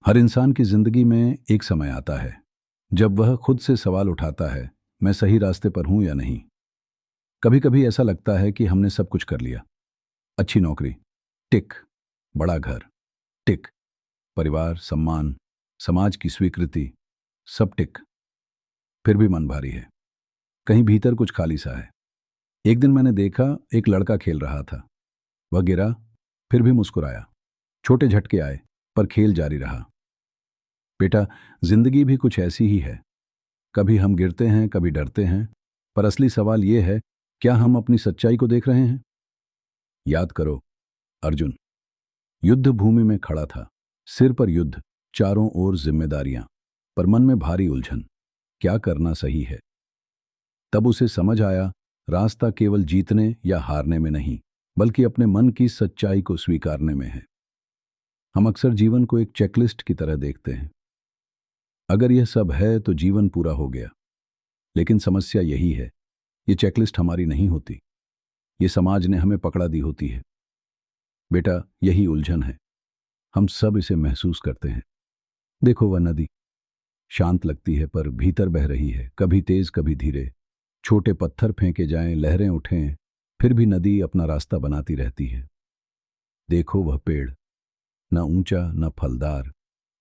हर इंसान की जिंदगी में एक समय आता है जब वह खुद से सवाल उठाता है, मैं सही रास्ते पर हूं या नहीं। कभी कभी ऐसा लगता है कि हमने सब कुछ कर लिया। अच्छी नौकरी, टिक। बड़ा घर, टिक। परिवार, सम्मान, समाज की स्वीकृति, सब टिक। फिर भी मन भारी है। कहीं भीतर कुछ खाली सा है। एक दिन मैंने देखा, एक लड़का खेल रहा था। वह गिरा, फिर भी मुस्कुराया। छोटे झटके आए, पर खेल जारी रहा। बेटा, जिंदगी भी कुछ ऐसी ही है। कभी हम गिरते हैं, कभी डरते हैं, पर असली सवाल यह है, क्या हम अपनी सच्चाई को देख रहे हैं? याद करो, अर्जुन युद्ध भूमि में खड़ा था। सिर पर युद्ध, चारों ओर जिम्मेदारियां, पर मन में भारी उलझन। क्या करना सही है? तब उसे समझ आया, रास्ता केवल जीतने या हारने में नहीं, बल्कि अपने मन की सच्चाई को स्वीकारने में है। हम अक्सर जीवन को एक चेकलिस्ट की तरह देखते हैं। अगर यह सब है तो जीवन पूरा हो गया। लेकिन समस्या यही है, ये चेकलिस्ट हमारी नहीं होती। ये समाज ने हमें पकड़ा दी होती है। बेटा, यही उलझन है। हम सब इसे महसूस करते हैं। देखो, वह नदी शांत लगती है, पर भीतर बह रही है, कभी तेज कभी धीरे। छोटे पत्थर फेंके जाएं, लहरें उठें, फिर भी नदी अपना रास्ता बनाती रहती है। देखो, वह पेड़, न ऊंचा न फलदार,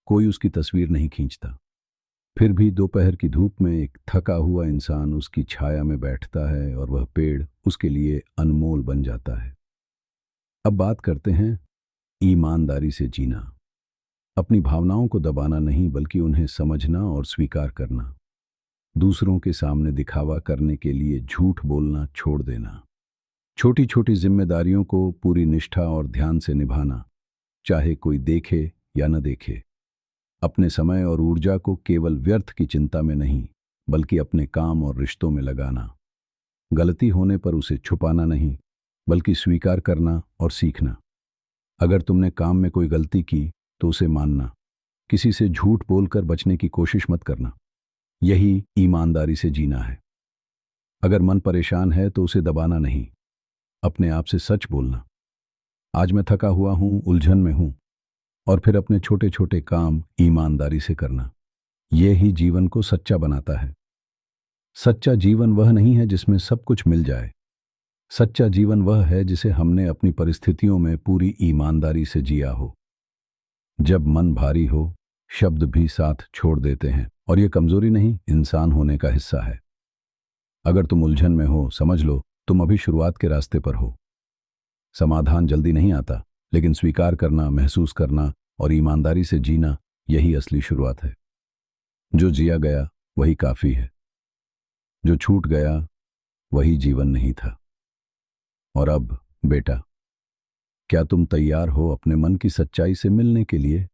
कोई उसकी तस्वीर नहीं खींचता। फिर भी दोपहर की धूप में एक थका हुआ इंसान उसकी छाया में बैठता है और वह पेड़ उसके लिए अनमोल बन जाता है। अब बात करते हैं ईमानदारी से जीना। अपनी भावनाओं को दबाना नहीं, बल्कि उन्हें समझना और स्वीकार करना। दूसरों के सामने दिखावा करने के लिए झूठ बोलना छोड़ देना। छोटी छोटी जिम्मेदारियों को पूरी निष्ठा और ध्यान से निभाना, चाहे कोई देखे या न देखे। अपने समय और ऊर्जा को केवल व्यर्थ की चिंता में नहीं, बल्कि अपने काम और रिश्तों में लगाना। गलती होने पर उसे छुपाना नहीं, बल्कि स्वीकार करना और सीखना। अगर तुमने काम में कोई गलती की तो उसे मानना। किसी से झूठ बोलकर बचने की कोशिश मत करना। यही ईमानदारी से जीना है। अगर मन परेशान है तो उसे दबाना नहीं, अपने आप से सच बोलना। आज मैं थका हुआ हूं, उलझन में हूं। और फिर अपने छोटे छोटे काम ईमानदारी से करना। यह ही जीवन को सच्चा बनाता है। सच्चा जीवन वह नहीं है जिसमें सब कुछ मिल जाए। सच्चा जीवन वह है जिसे हमने अपनी परिस्थितियों में पूरी ईमानदारी से जिया हो। जब मन भारी हो, शब्द भी साथ छोड़ देते हैं, और यह कमजोरी नहीं, इंसान होने का हिस्सा है। अगर तुम उलझन में हो, समझ लो तुम अभी शुरुआत के रास्ते पर हो। समाधान जल्दी नहीं आता, लेकिन स्वीकार करना, महसूस करना और ईमानदारी से जीना, यही असली शुरुआत है। जो जिया गया वही काफी है। जो छूट गया वही जीवन नहीं था। और अब बेटा, क्या तुम तैयार हो अपने मन की सच्चाई से मिलने के लिए?